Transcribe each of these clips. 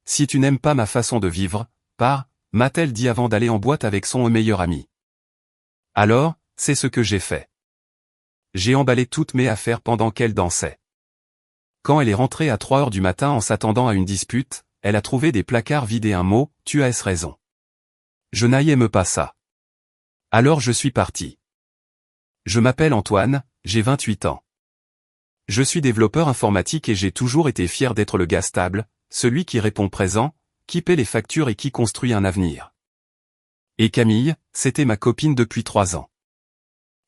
Si tu n'aimes pas ma façon de vivre, pars, m'a-t-elle dit avant d'aller en boîte avec son meilleur ami. Alors, c'est ce que j'ai fait. J'ai emballé toutes mes affaires pendant qu'elle dansait. Quand elle est rentrée à 3 heures du matin en s'attendant à une dispute, elle a trouvé des placards vides et un mot, tu as raison. Je n'aime pas ça. Alors je suis parti. Je m'appelle Antoine, j'ai 28 ans. Je suis développeur informatique et j'ai toujours été fier d'être le gars stable, celui qui répond présent, qui paie les factures et qui construit un avenir. Et Camille, c'était ma copine depuis 3 ans.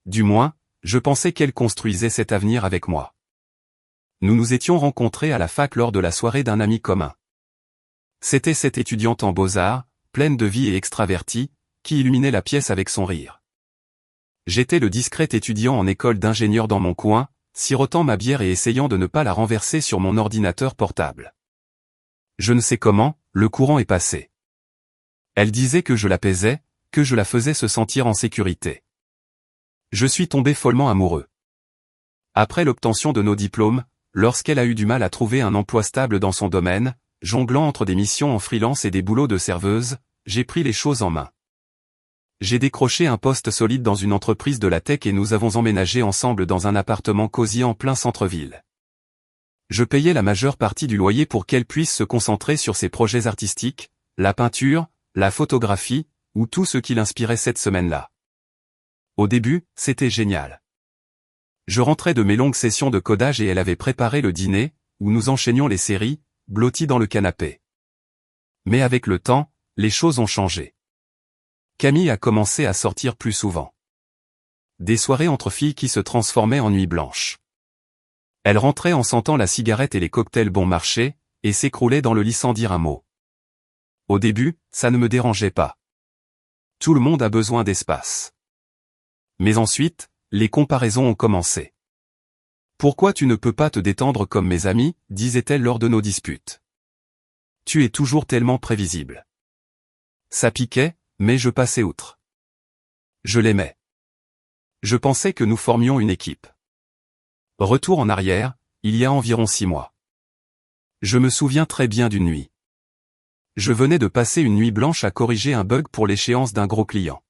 Du moins, je pensais qu'elle construisait cet avenir avec moi. Nous nous étions rencontrés à la fac lors de la soirée d'un ami commun. C'était cette étudiante en beaux-arts, pleine de vie et extravertie, qui illuminait la pièce avec son rire. J'étais le discret étudiant en école d'ingénieur dans mon coin, sirotant ma bière et essayant de ne pas la renverser sur mon ordinateur portable. Je ne sais comment, le courant est passé. Elle disait que je l'apaisais, que je la faisais se sentir en sécurité. Je suis tombé follement amoureux. Après l'obtention de nos diplômes, lorsqu'elle a eu du mal à trouver un emploi stable dans son domaine, jonglant entre des missions en freelance et des boulots de serveuse, j'ai pris les choses en main. J'ai décroché un poste solide dans une entreprise de la tech et nous avons emménagé ensemble dans un appartement cosy en plein centre-ville. Je payais la majeure partie du loyer pour qu'elle puisse se concentrer sur ses projets artistiques, la peinture, la photographie, ou tout ce qui l'inspirait cette semaine-là. Au début, c'était génial. Je rentrais de mes longues sessions de codage et elle avait préparé le dîner, où nous enchaînions les séries, blottis dans le canapé. Mais avec le temps, les choses ont changé. Camille a commencé à sortir plus souvent. Des soirées entre filles qui se transformaient en nuits blanches. Elle rentrait en sentant la cigarette et les cocktails bon marché, et s'écroulait dans le lit sans dire un mot. Au début, ça ne me dérangeait pas. Tout le monde a besoin d'espace. Mais ensuite, les comparaisons ont commencé. Pourquoi tu ne peux pas te détendre comme mes amis, disait-elle lors de nos disputes. Tu es toujours tellement prévisible. Ça piquait, mais je passais outre. Je l'aimais. Je pensais que nous formions une équipe. Retour en arrière, il y a environ 6 mois. Je me souviens très bien d'une nuit. Je venais de passer une nuit blanche à corriger un bug pour l'échéance d'un gros client.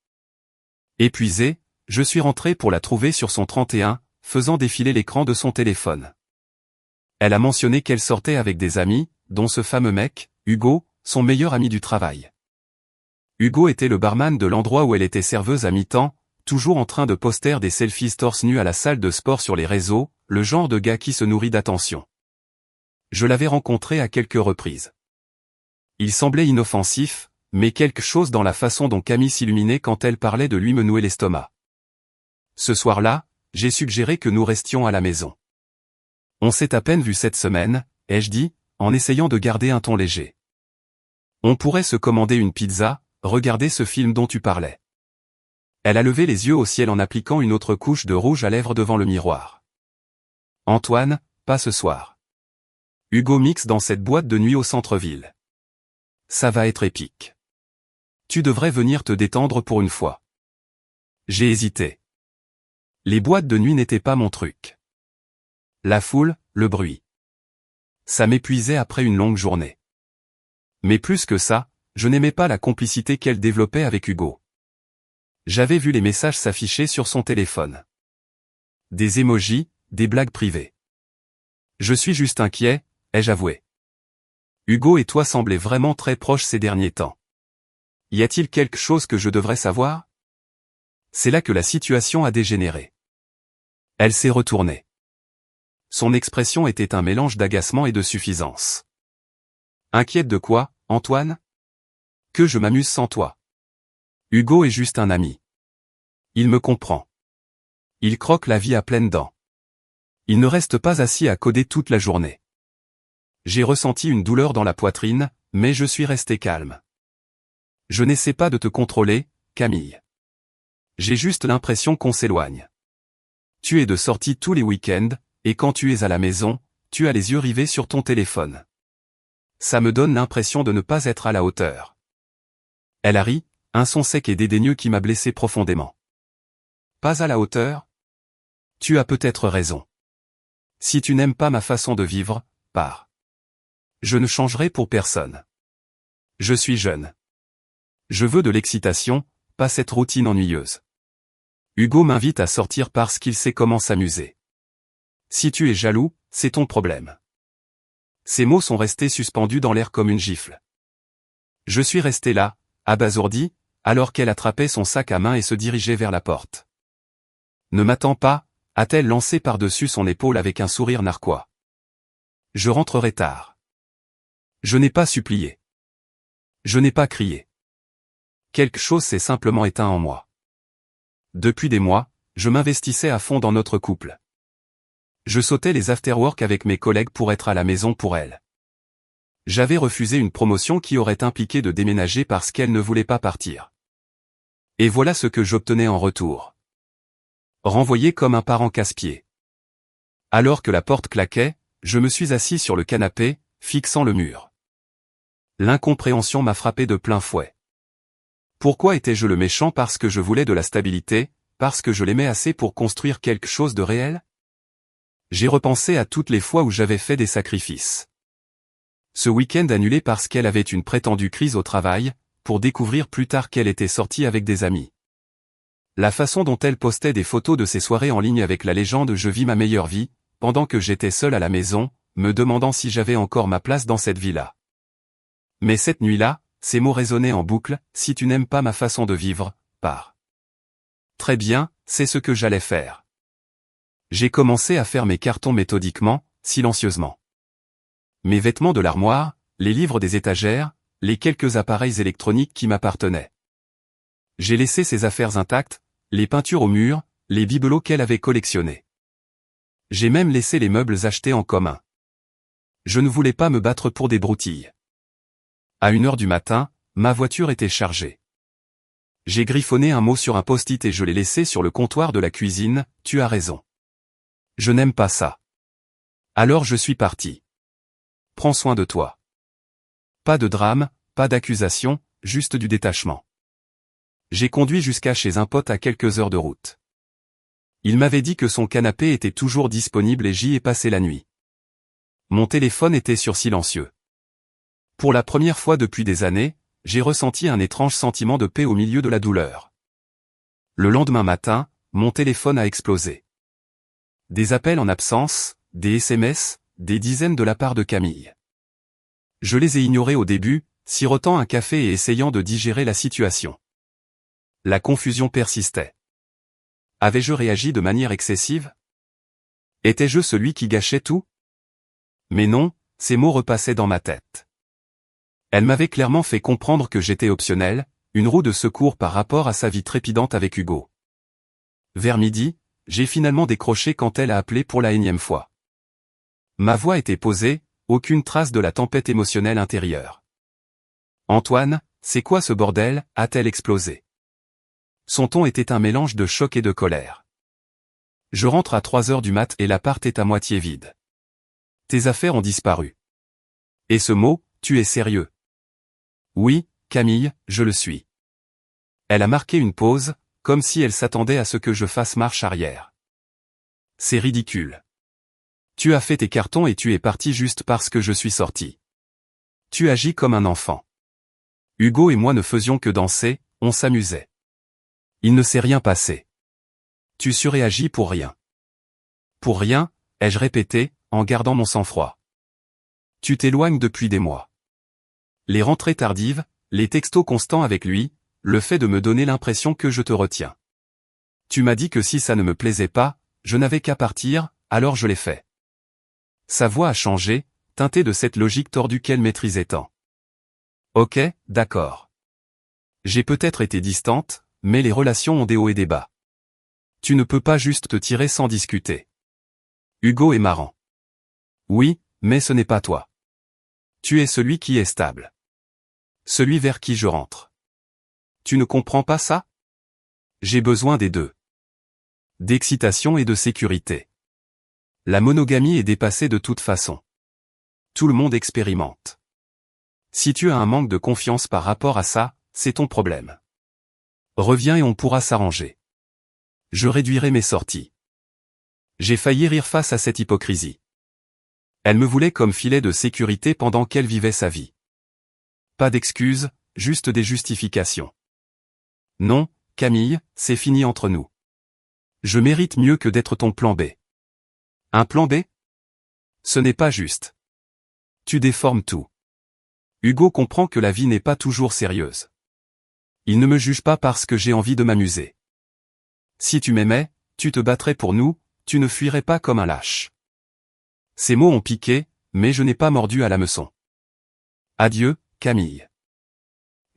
Épuisé, je suis rentré pour la trouver sur son 31, faisant défiler l'écran de son téléphone. Elle a mentionné qu'elle sortait avec des amis, dont ce fameux mec, Hugo, son meilleur ami du travail. Hugo était le barman de l'endroit où elle était serveuse à mi-temps, toujours en train de poster des selfies torse nu à la salle de sport sur les réseaux, le genre de gars qui se nourrit d'attention. Je l'avais rencontré à quelques reprises. Il semblait inoffensif, mais quelque chose dans la façon dont Camille s'illuminait quand elle parlait de lui me nouait l'estomac. Ce soir-là, j'ai suggéré que nous restions à la maison. On s'est à peine vu cette semaine, ai-je dit, en essayant de garder un ton léger. On pourrait se commander une pizza, regarder ce film dont tu parlais. Elle a levé les yeux au ciel en appliquant une autre couche de rouge à lèvres devant le miroir. Antoine, pas ce soir. Hugo mixe dans cette boîte de nuit au centre-ville. Ça va être épique. Tu devrais venir te détendre pour une fois. J'ai hésité. Les boîtes de nuit n'étaient pas mon truc. La foule, le bruit. Ça m'épuisait après une longue journée. Mais plus que ça, je n'aimais pas la complicité qu'elle développait avec Hugo. J'avais vu les messages s'afficher sur son téléphone. Des emojis, des blagues privées. Je suis juste inquiet, ai-je avoué. Hugo et toi semblaient vraiment très proches ces derniers temps. Y a-t-il quelque chose que je devrais savoir? C'est là que la situation a dégénéré. Elle s'est retournée. Son expression était un mélange d'agacement et de suffisance. Inquiète de quoi, Antoine? Que je m'amuse sans toi. Hugo est juste un ami. Il me comprend. Il croque la vie à pleines dents. Il ne reste pas assis à coder toute la journée. J'ai ressenti une douleur dans la poitrine, mais je suis resté calme. Je n'essaie pas de te contrôler, Camille. J'ai juste l'impression qu'on s'éloigne. Tu es de sortie tous les week-ends, et quand tu es à la maison, tu as les yeux rivés sur ton téléphone. Ça me donne l'impression de ne pas être à la hauteur. Elle a ri, un son sec et dédaigneux qui m'a blessé profondément. Pas à la hauteur? Tu as peut-être raison. Si tu n'aimes pas ma façon de vivre, pars. Je ne changerai pour personne. Je suis jeune. Je veux de l'excitation, pas cette routine ennuyeuse. Hugo m'invite à sortir parce qu'il sait comment s'amuser. Si tu es jaloux, c'est ton problème. Ces mots sont restés suspendus dans l'air comme une gifle. Je suis resté là, abasourdi, alors qu'elle attrapait son sac à main et se dirigeait vers la porte. Ne m'attends pas, a-t-elle lancé par-dessus son épaule avec un sourire narquois. Je rentrerai tard. Je n'ai pas supplié. Je n'ai pas crié. Quelque chose s'est simplement éteint en moi. Depuis des mois, je m'investissais à fond dans notre couple. Je sautais les after-work avec mes collègues pour être à la maison pour elle. J'avais refusé une promotion qui aurait impliqué de déménager parce qu'elle ne voulait pas partir. Et voilà ce que j'obtenais en retour. Renvoyé comme un parent casse-pied. Alors que la porte claquait, je me suis assis sur le canapé, fixant le mur. L'incompréhension m'a frappé de plein fouet. Pourquoi étais-je le méchant parce que je voulais de la stabilité, parce que je l'aimais assez pour construire quelque chose de réel? J'ai repensé à toutes les fois où j'avais fait des sacrifices. Ce week-end annulé parce qu'elle avait une prétendue crise au travail, pour découvrir plus tard qu'elle était sortie avec des amis. La façon dont elle postait des photos de ses soirées en ligne avec la légende « Je vis ma meilleure vie », pendant que j'étais seul à la maison, me demandant si j'avais encore ma place dans cette vie-là. Mais cette nuit-là, ces mots résonnaient en boucle, « Si tu n'aimes pas ma façon de vivre, pars. » Très bien, c'est ce que j'allais faire. J'ai commencé à faire mes cartons méthodiquement, silencieusement. Mes vêtements de l'armoire, les livres des étagères, les quelques appareils électroniques qui m'appartenaient. J'ai laissé ses affaires intactes, les peintures au mur, les bibelots qu'elle avait collectionnés. J'ai même laissé les meubles achetés en commun. Je ne voulais pas me battre pour des broutilles. À 1h du matin, ma voiture était chargée. J'ai griffonné un mot sur un post-it et je l'ai laissé sur le comptoir de la cuisine, « Tu as raison. Je n'aime pas ça. » Alors je suis parti. Prends soin de toi. Pas de drame, pas d'accusation, juste du détachement. J'ai conduit jusqu'à chez un pote à quelques heures de route. Il m'avait dit que son canapé était toujours disponible et j'y ai passé la nuit. Mon téléphone était sur silencieux. Pour la première fois depuis des années, j'ai ressenti un étrange sentiment de paix au milieu de la douleur. Le lendemain matin, mon téléphone a explosé. Des appels en absence, des SMS, des dizaines de la part de Camille. Je les ai ignorés au début, sirotant un café et essayant de digérer la situation. La confusion persistait. Avais-je réagi de manière excessive? Étais-je celui qui gâchait tout? Mais non, ces mots repassaient dans ma tête. Elle m'avait clairement fait comprendre que j'étais optionnel, une roue de secours par rapport à sa vie trépidante avec Hugo. Vers midi, j'ai finalement décroché quand elle a appelé pour la énième fois. Ma voix était posée, aucune trace de la tempête émotionnelle intérieure. « Antoine, c'est quoi ce bordel ?» a-t-elle explosé. Son ton était un mélange de choc et de colère. Je rentre à 3h du mat et l'appart est à moitié vide. Tes affaires ont disparu. Et ce mot, tu es sérieux? Oui, Camille, je le suis. Elle a marqué une pause, comme si elle s'attendait à ce que je fasse marche arrière. C'est ridicule. Tu as fait tes cartons et tu es parti juste parce que je suis sorti. Tu agis comme un enfant. Hugo et moi ne faisions que danser, on s'amusait. Il ne s'est rien passé. Tu surréagis pour rien. Pour rien, ai-je répété, en gardant mon sang-froid. Tu t'éloignes depuis des mois. Les rentrées tardives, les textos constants avec lui, le fait de me donner l'impression que je te retiens. Tu m'as dit que si ça ne me plaisait pas, je n'avais qu'à partir, alors je l'ai fait. Sa voix a changé, teintée de cette logique tordue qu'elle maîtrisait tant. Ok, d'accord. J'ai peut-être été distante, mais les relations ont des hauts et des bas. Tu ne peux pas juste te tirer sans discuter. Hugo est marrant. Oui, mais ce n'est pas toi. Tu es celui qui est stable. Celui vers qui je rentre. Tu ne comprends pas ça? J'ai besoin des deux. D'excitation et de sécurité. La monogamie est dépassée de toute façon. Tout le monde expérimente. Si tu as un manque de confiance par rapport à ça, c'est ton problème. Reviens et on pourra s'arranger. Je réduirai mes sorties. J'ai failli rire face à cette hypocrisie. Elle me voulait comme filet de sécurité pendant qu'elle vivait sa vie. Pas d'excuses, juste des justifications. Non, Camille, c'est fini entre nous. Je mérite mieux que d'être ton plan B. Un plan B? Ce n'est pas juste. Tu déformes tout. Hugo comprend que la vie n'est pas toujours sérieuse. Il ne me juge pas parce que j'ai envie de m'amuser. Si tu m'aimais, tu te battrais pour nous, tu ne fuirais pas comme un lâche. Ces mots ont piqué, mais je n'ai pas mordu à l'hameçon. Adieu, Camille.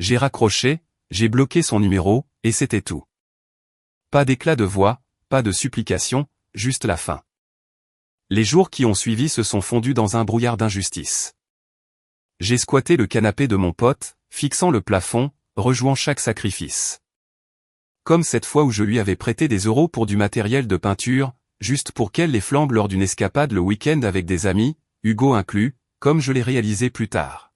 J'ai raccroché, j'ai bloqué son numéro, et c'était tout. Pas d'éclat de voix, pas de supplication, juste la fin. Les jours qui ont suivi se sont fondus dans un brouillard d'injustice. J'ai squatté le canapé de mon pote, fixant le plafond, rejouant chaque sacrifice. Comme cette fois où je lui avais prêté des euros pour du matériel de peinture, juste pour qu'elle les flambe lors d'une escapade le week-end avec des amis, Hugo inclus, comme je l'ai réalisé plus tard.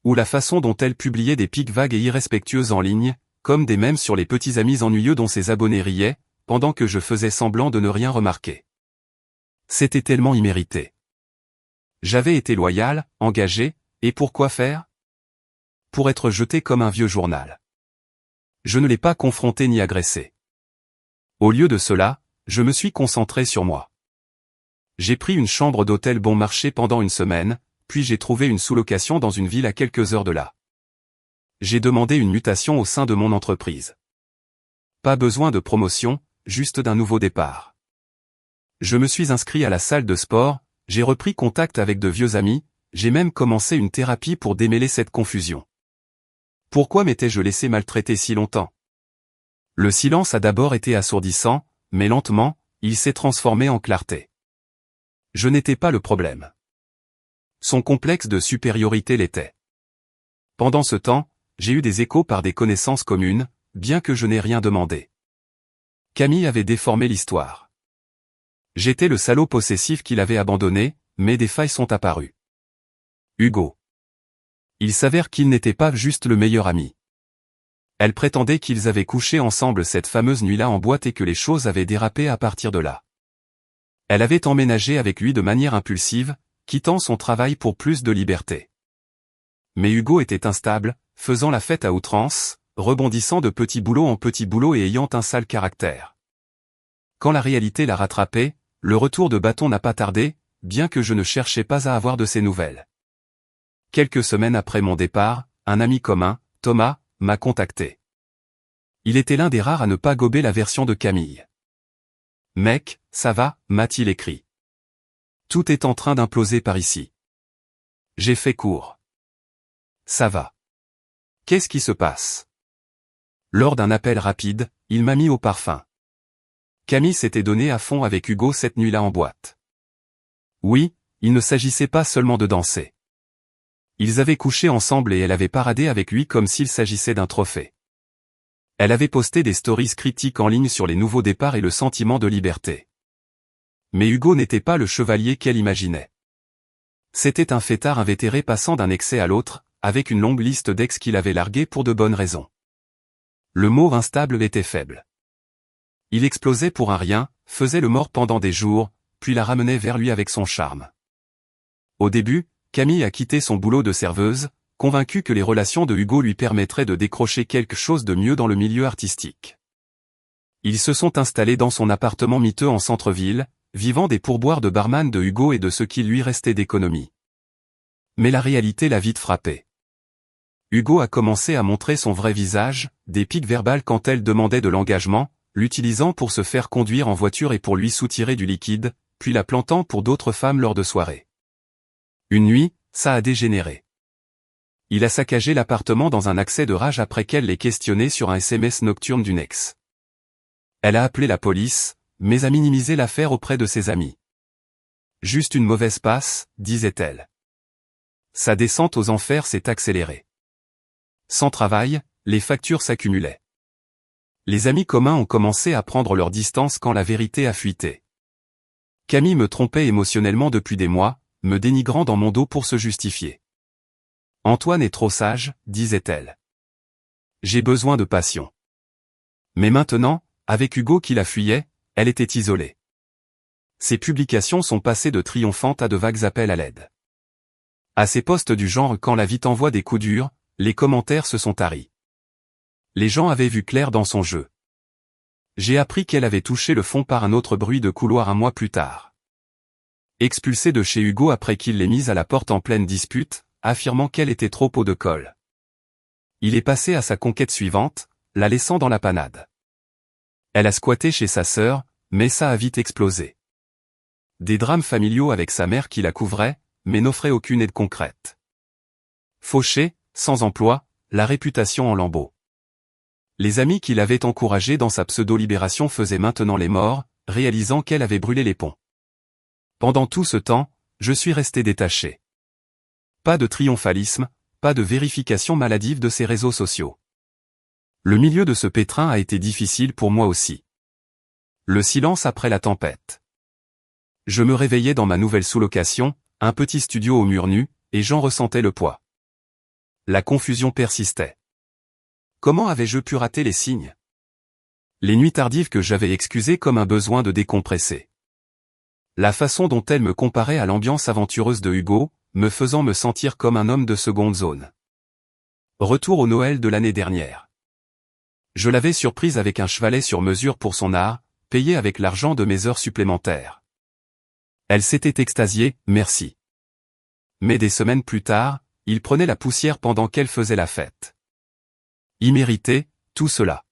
Ou la façon dont elle publiait des pics vagues et irrespectueuses en ligne, comme des mèmes sur les petits amis ennuyeux dont ses abonnés riaient, pendant que je faisais semblant de ne rien remarquer. C'était tellement immérité. J'avais été loyal, engagé, et pour quoi faire? Pour être jeté comme un vieux journal. Je ne l'ai pas confronté ni agressé. Au lieu de cela, je me suis concentré sur moi. J'ai pris une chambre d'hôtel bon marché pendant une semaine, puis j'ai trouvé une sous-location dans une ville à quelques heures de là. J'ai demandé une mutation au sein de mon entreprise. Pas besoin de promotion, juste d'un nouveau départ. Je me suis inscrit à la salle de sport, j'ai repris contact avec de vieux amis, j'ai même commencé une thérapie pour démêler cette confusion. Pourquoi m'étais-je laissé maltraiter si longtemps? Le silence a d'abord été assourdissant, mais lentement, il s'est transformé en clarté. Je n'étais pas le problème. Son complexe de supériorité l'était. Pendant ce temps, j'ai eu des échos par des connaissances communes, bien que je n'ai rien demandé. Camille avait déformé l'histoire. J'étais le salaud possessif qu'il avait abandonné, mais des failles sont apparues. Hugo. Il s'avère qu'il n'était pas juste le meilleur ami. Elle prétendait qu'ils avaient couché ensemble cette fameuse nuit-là en boîte et que les choses avaient dérapé à partir de là. Elle avait emménagé avec lui de manière impulsive, quittant son travail pour plus de liberté. Mais Hugo était instable, faisant la fête à outrance, rebondissant de petit boulot en petit boulot et ayant un sale caractère. Quand la réalité l'a rattrapé, le retour de bâton n'a pas tardé, bien que je ne cherchais pas à avoir de ses nouvelles. Quelques semaines après mon départ, un ami commun, Thomas, m'a contacté. Il était l'un des rares à ne pas gober la version de Camille. « Mec, ça va ?» m'a-t-il écrit. « Tout est en train d'imploser par ici. » J'ai fait court. « Ça va. Qu'est-ce qui se passe ?» Lors d'un appel rapide, il m'a mis au parfum. Camille s'était donné à fond avec Hugo cette nuit-là en boîte. Oui, il ne s'agissait pas seulement de danser. Ils avaient couché ensemble et elle avait paradé avec lui comme s'il s'agissait d'un trophée. Elle avait posté des stories critiques en ligne sur les nouveaux départs et le sentiment de liberté. Mais Hugo n'était pas le chevalier qu'elle imaginait. C'était un fêtard invétéré passant d'un excès à l'autre, avec une longue liste d'ex qu'il avait largués pour de bonnes raisons. Le mot instable était faible. Il explosait pour un rien, faisait le mort pendant des jours, puis la ramenait vers lui avec son charme. Au début, Camille a quitté son boulot de serveuse, convaincue que les relations de Hugo lui permettraient de décrocher quelque chose de mieux dans le milieu artistique. Ils se sont installés dans son appartement miteux en centre-ville, vivant des pourboires de barman de Hugo et de ce qui lui restait d'économie. Mais la réalité l'a vite frappé. Hugo a commencé à montrer son vrai visage, des piques verbales quand elle demandait de l'engagement, l'utilisant pour se faire conduire en voiture et pour lui soutirer du liquide, puis la plantant pour d'autres femmes lors de soirées. Une nuit, ça a dégénéré. Il a saccagé l'appartement dans un accès de rage après qu'elle l'ait questionné sur un SMS nocturne d'une ex. Elle a appelé la police, mais a minimisé l'affaire auprès de ses amis. Juste une mauvaise passe, disait-elle. Sa descente aux enfers s'est accélérée. Sans travail, les factures s'accumulaient. Les amis communs ont commencé à prendre leur distance quand la vérité a fuité. Camille me trompait émotionnellement depuis des mois, me dénigrant dans mon dos pour se justifier. Antoine est trop sage, disait-elle. J'ai besoin de passion. Mais maintenant, avec Hugo qui la fuyait, elle était isolée. Ses publications sont passées de triomphantes à de vagues appels à l'aide. À ces posts du genre quand la vie t'envoie des coups durs, les commentaires se sont taris. Les gens avaient vu clair dans son jeu. J'ai appris qu'elle avait touché le fond par un autre bruit de couloir un mois plus tard. Expulsée de chez Hugo après qu'il l'ait mise à la porte en pleine dispute, affirmant qu'elle était trop haut de colle. Il est passé à sa conquête suivante, la laissant dans la panade. Elle a squatté chez sa sœur, mais ça a vite explosé. Des drames familiaux avec sa mère qui la couvrait, mais n'offrait aucune aide concrète. Fauché, sans emploi, la réputation en lambeaux. Les amis qui l'avaient encouragé dans sa pseudo-libération faisaient maintenant les morts, réalisant qu'elle avait brûlé les ponts. Pendant tout ce temps, je suis resté détaché. Pas de triomphalisme, pas de vérification maladive de ses réseaux sociaux. Le milieu de ce pétrin a été difficile pour moi aussi. Le silence après la tempête. Je me réveillais dans ma nouvelle sous-location, un petit studio au mur nu, et j'en ressentais le poids. La confusion persistait. Comment avais-je pu rater les signes? Les nuits tardives que j'avais excusées comme un besoin de décompresser. La façon dont elle me comparait à l'ambiance aventureuse de Hugo, me faisant me sentir comme un homme de seconde zone. Retour au Noël de l'année dernière. Je l'avais surprise avec un chevalet sur mesure pour son art, payé avec l'argent de mes heures supplémentaires. Elle s'était extasiée, merci. Mais des semaines plus tard, il prenait la poussière pendant qu'elle faisait la fête. Immérité, tout cela.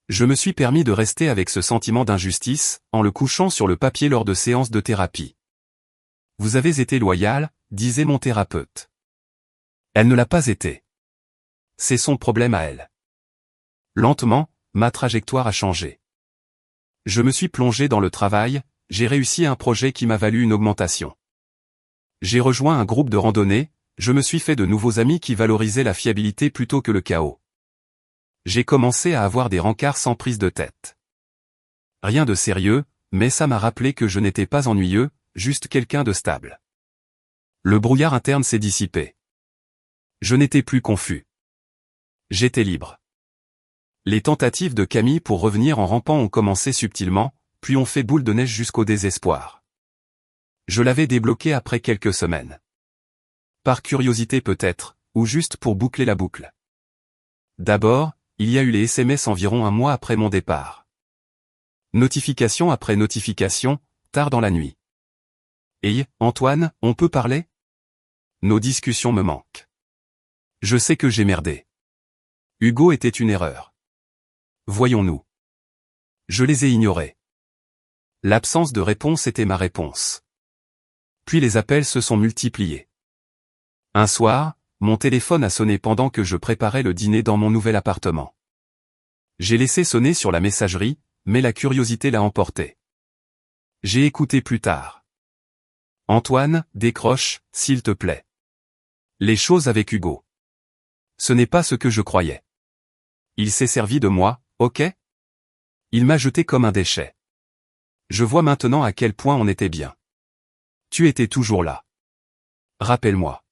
Je me suis permis de rester avec ce sentiment d'injustice, en le couchant sur le papier lors de séances de thérapie. Vous avez été loyal, disait mon thérapeute. Elle ne l'a pas été. C'est son problème à elle. Lentement, ma trajectoire a changé. Je me suis plongé dans le travail, j'ai réussi un projet qui m'a valu une augmentation. J'ai rejoint un groupe de randonnée, je me suis fait de nouveaux amis qui valorisaient la fiabilité plutôt que le chaos. J'ai commencé à avoir des rencarts sans prise de tête. Rien de sérieux, mais ça m'a rappelé que je n'étais pas ennuyeux, juste quelqu'un de stable. Le brouillard interne s'est dissipé. Je n'étais plus confus. J'étais libre. Les tentatives de Camille pour revenir en rampant ont commencé subtilement, puis ont fait boule de neige jusqu'au désespoir. Je l'avais débloqué après quelques semaines. Par curiosité peut-être, ou juste pour boucler la boucle. D'abord, il y a eu les SMS environ un mois après mon départ. Notification après notification, tard dans la nuit. Hey, Antoine, on peut parler? Nos discussions me manquent. Je sais que j'ai merdé. Hugo était une erreur. Voyons-nous. Je les ai ignorés. L'absence de réponse était ma réponse. Puis les appels se sont multipliés. Un soir, mon téléphone a sonné pendant que je préparais le dîner dans mon nouvel appartement. J'ai laissé sonner sur la messagerie, mais la curiosité l'a emporté. J'ai écouté plus tard. Antoine, décroche, s'il te plaît. Les choses avec Hugo. Ce n'est pas ce que je croyais. Il s'est servi de moi, ok? Il m'a jeté comme un déchet. Je vois maintenant à quel point on était bien. Tu étais toujours là. Rappelle-moi.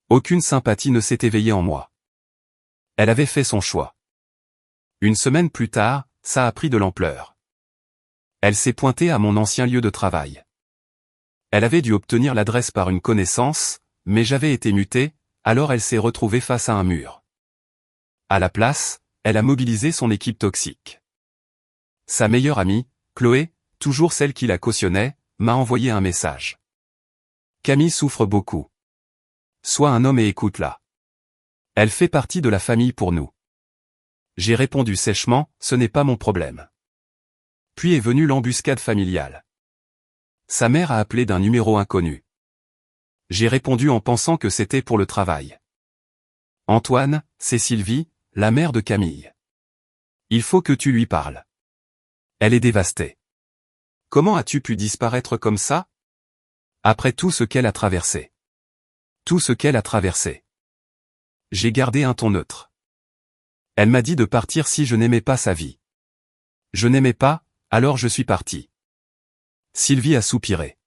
Aucune sympathie ne s'est éveillée en moi. Elle avait fait son choix. Une semaine plus tard, ça a pris de l'ampleur. Elle s'est pointée à mon ancien lieu de travail. Elle avait dû obtenir l'adresse par une connaissance, mais j'avais été muté, alors elle s'est retrouvée face à un mur. À la place, elle a mobilisé son équipe toxique. Sa meilleure amie, Chloé, toujours celle qui la cautionnait, m'a envoyé un message. Camille souffre beaucoup. Sois un homme et écoute-la. Elle fait partie de la famille pour nous. J'ai répondu sèchement, ce n'est pas mon problème. Puis est venue l'embuscade familiale. Sa mère a appelé d'un numéro inconnu. J'ai répondu en pensant que c'était pour le travail. Antoine, c'est Sylvie, la mère de Camille. Il faut que tu lui parles. Elle est dévastée. Comment as-tu pu disparaître comme ça? Après tout ce qu'elle a traversé. Tout ce qu'elle a traversé. J'ai gardé un ton neutre. Elle m'a dit de partir si je n'aimais pas sa vie. Je n'aimais pas, alors je suis parti. Sylvie a soupiré.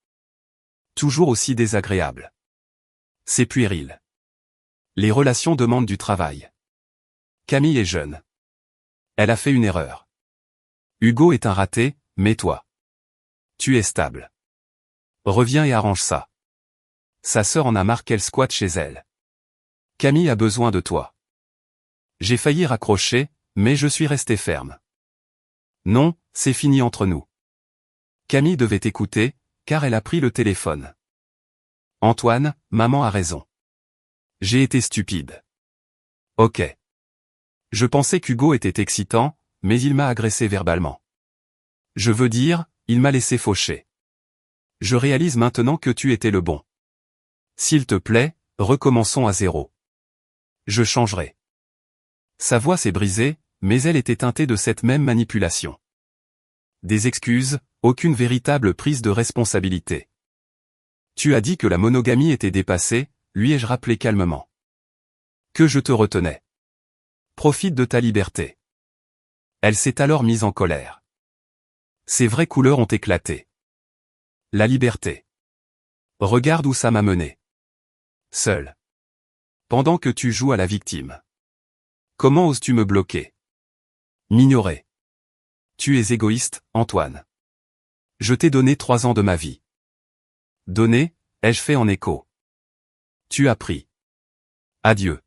Toujours aussi désagréable. C'est puéril. Les relations demandent du travail. Camille est jeune. Elle a fait une erreur. Hugo est un raté, mais toi. Tu es stable. Reviens et arrange ça. sa sœur en a marre qu'elle squatte chez elle. Camille a besoin de toi. J'ai failli raccrocher, mais je suis resté ferme. Non, c'est fini entre nous. Camille devait écouter, car elle a pris le téléphone. Antoine, maman a raison. J'ai été stupide. Ok. Je pensais qu'Hugo était excitant, mais il m'a agressé verbalement. Je veux dire, il m'a laissé faucher. Je réalise maintenant que tu étais le bon. S'il te plaît, recommençons à zéro. Je changerai. Sa voix s'est brisée, mais elle était teintée de cette même manipulation. Des excuses, aucune véritable prise de responsabilité. Tu as dit que la monogamie était dépassée, lui ai-je rappelé calmement. Que je te retenais. Profite de ta liberté. Elle s'est alors mise en colère. Ses vraies couleurs ont éclaté. La liberté. Regarde où ça m'a mené. Seul. Pendant que tu joues à la victime. Comment oses-tu me bloquer? M'ignorer. Tu es égoïste, Antoine. Je t'ai donné 3 ans de ma vie. Donné, ai-je fait en écho. Tu as pris. Adieu.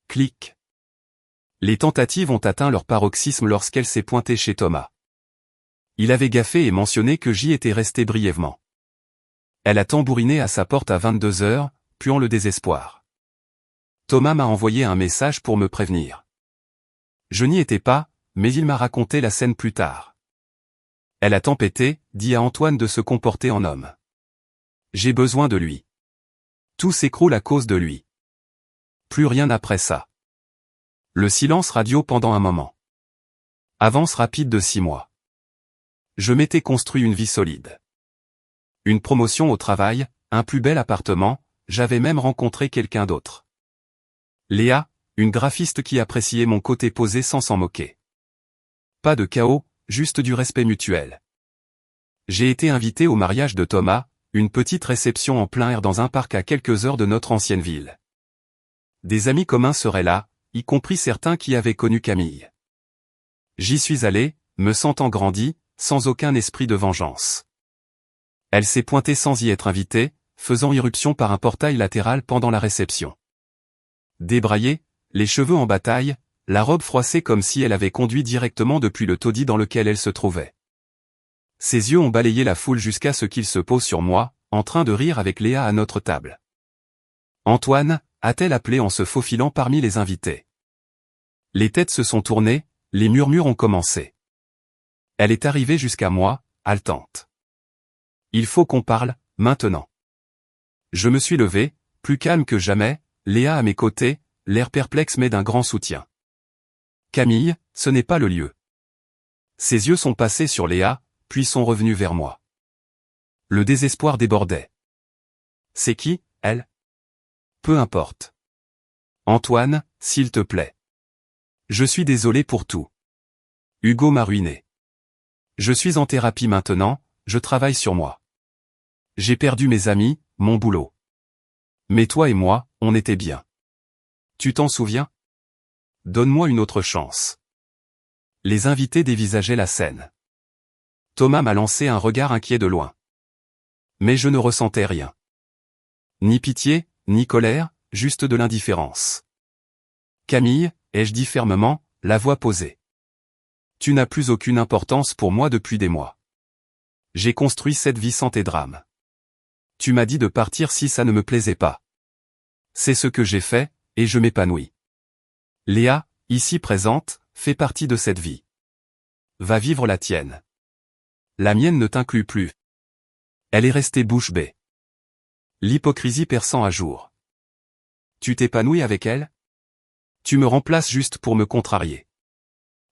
Clic. Les tentatives ont atteint leur paroxysme lorsqu'elle s'est pointée chez Thomas. Il avait gaffé et mentionné que j'y étais resté brièvement. Elle a tambouriné à sa porte à 22h, puant le désespoir. Thomas m'a envoyé un message pour me prévenir. Je n'y étais pas, mais il m'a raconté la scène plus tard. Elle a tempêté, dit à Antoine de se comporter en homme. J'ai besoin de lui. Tout s'écroule à cause de lui. Plus rien après ça. Le silence radio pendant un moment. Avance rapide de 6 mois. Je m'étais construit une vie solide. Une promotion au travail, un plus bel appartement, j'avais même rencontré quelqu'un d'autre. Léa, une graphiste qui appréciait mon côté posé sans s'en moquer. Pas de chaos, juste du respect mutuel. J'ai été invité au mariage de Thomas, une petite réception en plein air dans un parc à quelques heures de notre ancienne ville. Des amis communs seraient là, y compris certains qui avaient connu Camille. J'y suis allé, me sentant grandi, sans aucun esprit de vengeance. Elle s'est pointée sans y être invitée, faisant irruption par un portail latéral pendant la réception. Débraillée, les cheveux en bataille, la robe froissée comme si elle avait conduit directement depuis le taudis dans lequel elle se trouvait. Ses yeux ont balayé la foule jusqu'à ce qu'il se pose sur moi, en train de rire avec Léa à notre table. Antoine, a-t-elle appelé en se faufilant parmi les invités. Les têtes se sont tournées, les murmures ont commencé. Elle est arrivée jusqu'à moi, haletante. Il faut qu'on parle, maintenant. Je me suis levé, plus calme que jamais, Léa à mes côtés, l'air perplexe mais d'un grand soutien. Camille, ce n'est pas le lieu. Ses yeux sont passés sur Léa, puis sont revenus vers moi. Le désespoir débordait. C'est qui, elle? Peu importe. Antoine, s'il te plaît. Je suis désolé pour tout. Hugo m'a ruiné. Je suis en thérapie maintenant, je travaille sur moi. J'ai perdu mes amis, mon boulot. Mais toi et moi, on était bien. Tu t'en souviens? Donne-moi une autre chance. Les invités dévisageaient la scène. Thomas m'a lancé un regard inquiet de loin. Mais je ne ressentais rien. Ni pitié, ni colère, juste de l'indifférence. Camille, ai-je dit fermement, la voix posée. Tu n'as plus aucune importance pour moi depuis des mois. J'ai construit cette vie sans tes drames. Tu m'as dit de partir si ça ne me plaisait pas. C'est ce que j'ai fait, et je m'épanouis. Léa, ici présente, fait partie de cette vie. Va vivre la tienne. La mienne ne t'inclut plus. Elle est restée bouche bée. L'hypocrisie perçant à jour. Tu t'épanouis avec elle? Tu me remplaces juste pour me contrarier.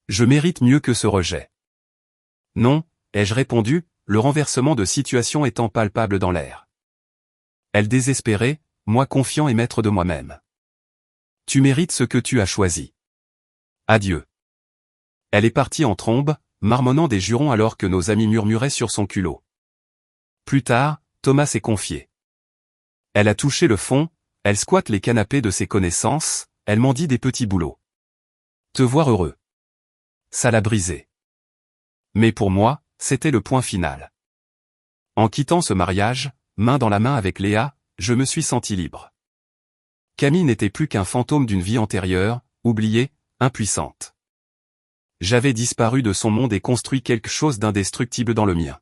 Je mérite mieux que ce rejet. Non, ai-je répondu, le renversement de situation étant palpable dans l'air. Elle désespérée, moi confiant et maître de moi-même. Tu mérites ce que tu as choisi. Adieu. Elle est partie en trombe, marmonnant des jurons alors que nos amis murmuraient sur son culot. Plus tard, Thomas s'est confié. Elle a touché le fond, elle squatte les canapés de ses connaissances, elle m'en dit des petits boulots. Te voir heureux. Ça l'a brisé. Mais pour moi, c'était le point final. En quittant ce mariage, main dans la main avec Léa, Je me suis senti libre. Camille n'était plus qu'un fantôme d'une vie antérieure, oubliée, impuissante. J'avais disparu de son monde et construit quelque chose d'indestructible dans le mien.